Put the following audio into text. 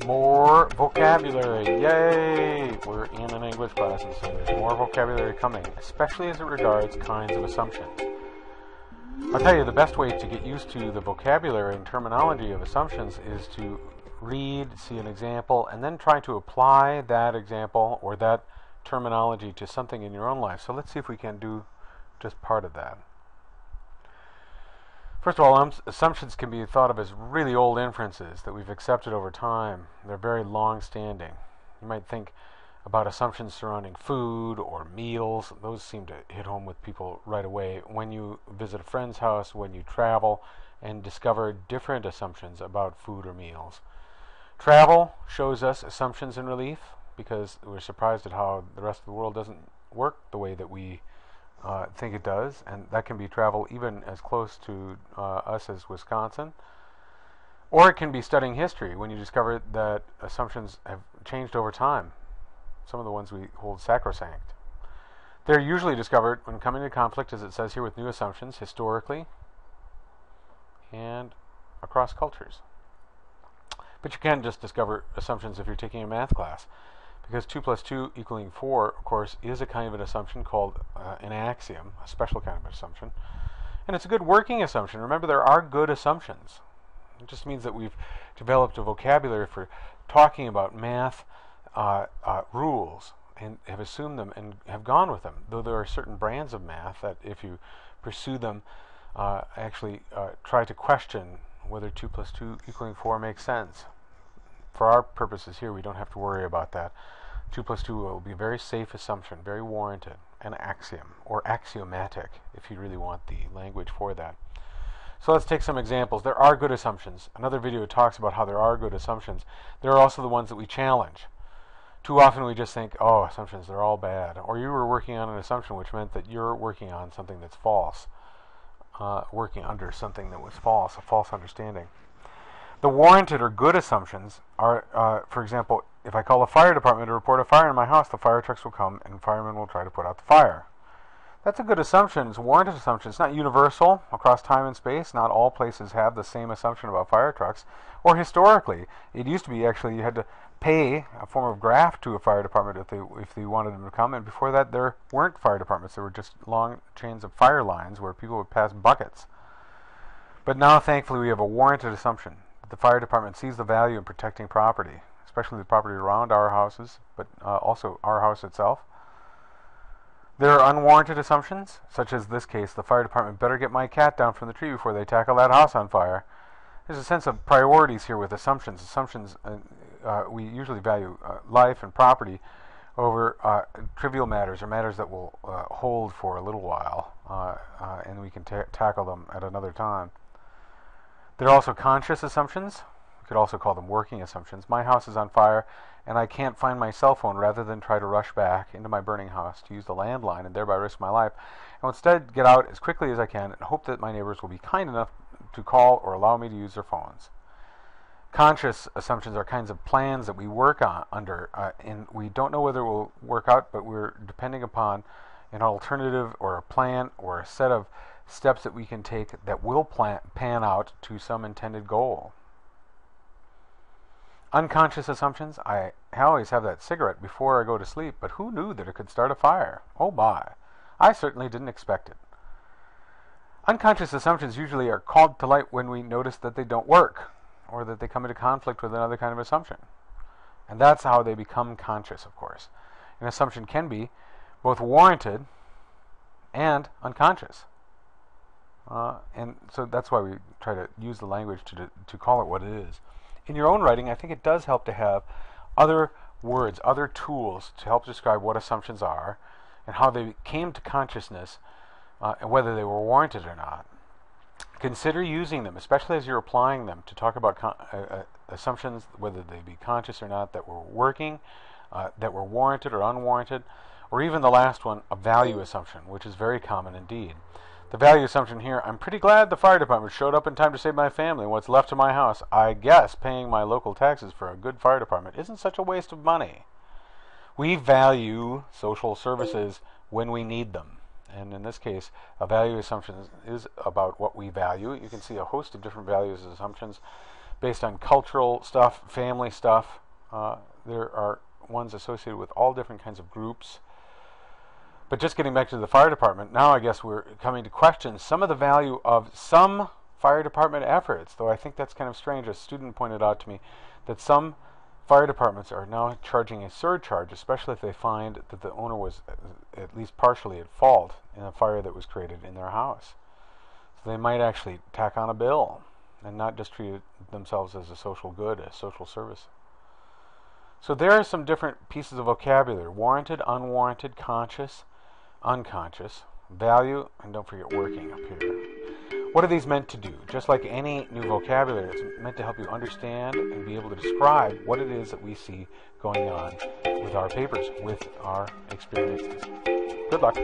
More vocabulary. Yay! We're in an English class, and so there's more vocabulary coming, especially as it regards kinds of assumptions. I'll tell you, the best way to get used to the vocabulary and terminology of assumptions is to read, see an example, and then try to apply that example or that terminology to something in your own life. So let's see if we can do just part of that. First of all, assumptions can be thought of as really old inferences that we've accepted over time. They're very long-standing. You might think about assumptions surrounding food or meals. Those seem to hit home with people right away. When you visit a friend's house, when you travel, and discover different assumptions about food or meals. Travel shows us assumptions in relief because we're surprised at how the rest of the world doesn't work the way that we think it does, and that can be travel even as close to us as Wisconsin. Or it can be studying history when you discover that assumptions have changed over time. Some of the ones we hold sacrosanct. They're usually discovered when coming into conflict, as it says here, with new assumptions historically and across cultures. But you can just discover assumptions if you're taking a math class, because 2 plus 2 equaling 4, of course, is a kind of an assumption called an axiom, a special kind of assumption. And it's a good working assumption. Remember, there are good assumptions. It just means that we've developed a vocabulary for talking about math rules and have assumed them and have gone with them, though there are certain brands of math that if you pursue them, actually try to question whether 2 plus 2 equaling 4 makes sense. For our purposes here, we don't have to worry about that. 2 plus 2 will be a very safe assumption, very warranted, an axiom, or axiomatic, if you really want the language for that. So let's take some examples. There are good assumptions. Another video talks about how there are good assumptions. There are also the ones that we challenge. Too often we just think, oh, assumptions, they're all bad. Or you were working on an assumption which meant that you're working on something that's false. Working under something that was false, a false understanding. The warranted or good assumptions are, for example, if I call the fire department to report a fire in my house, the fire trucks will come and firemen will try to put out the fire. That's a good assumption. It's a warranted assumption. It's not universal across time and space. Not all places have the same assumption about fire trucks. Or historically, it used to be actually you had to pay a form of graft to a fire department if they wanted them to come. And before that, there weren't fire departments. There were just long chains of fire lines where people would pass buckets. But now, thankfully, we have a warranted assumption. The fire department sees the value in protecting property, especially the property around our houses, but also our house itself. There are unwarranted assumptions, such as this case, the fire department better get my cat down from the tree before they tackle that house on fire. There's a sense of priorities here with assumptions. Assumptions, we usually value life and property over trivial matters or matters that will hold for a little while, and we can tackle them at another time. There are also conscious assumptions. We could also call them working assumptions. My house is on fire, and I can't find my cell phone rather than try to rush back into my burning house to use the landline and thereby risk my life. I will instead get out as quickly as I can and hope that my neighbors will be kind enough to call or allow me to use their phones. Conscious assumptions are kinds of plans that we work under, and we don't know whether it will work out, but we're depending upon an alternative or a plan or a set of steps that we can take that will pan out to some intended goal. Unconscious assumptions. I always have that cigarette before I go to sleep, but who knew that it could start a fire? Oh my. I certainly didn't expect it. Unconscious assumptions usually are called to light when we notice that they don't work or that they come into conflict with another kind of assumption. And that's how they become conscious, of course. An assumption can be both warranted and unconscious. And so that's why we try to use the language to call it what it is. In your own writing, I think it does help to have other words, other tools to help describe what assumptions are and how they came to consciousness and whether they were warranted or not. Consider using them, especially as you're applying them, to talk about assumptions, whether they be conscious or not, that were working, that were warranted or unwarranted, or even the last one, a value assumption, which is very common indeed. The value assumption here, I'm pretty glad the fire department showed up in time to save my family and what's left of my house. I guess paying my local taxes for a good fire department isn't such a waste of money. We value social services when we need them. And in this case, a value assumption is about what we value. You can see a host of different values and assumptions based on cultural stuff, family stuff. There are ones associated with all different kinds of groups. But just getting back to the fire department, now I guess we're coming to question some of the value of some fire department efforts, though I think that's kind of strange. A student pointed out to me that some fire departments are now charging a surcharge, especially if they find that the owner was at least partially at fault in a fire that was created in their house. So they might actually tack on a bill and not just treat themselves as a social good, a social service. So there are some different pieces of vocabulary: warranted, unwarranted, conscious, unconscious, value, and don't forget working up here. What are these meant to do? Just like any new vocabulary, it's meant to help you understand and be able to describe what it is that we see going on with our papers, with our experiences. Good luck.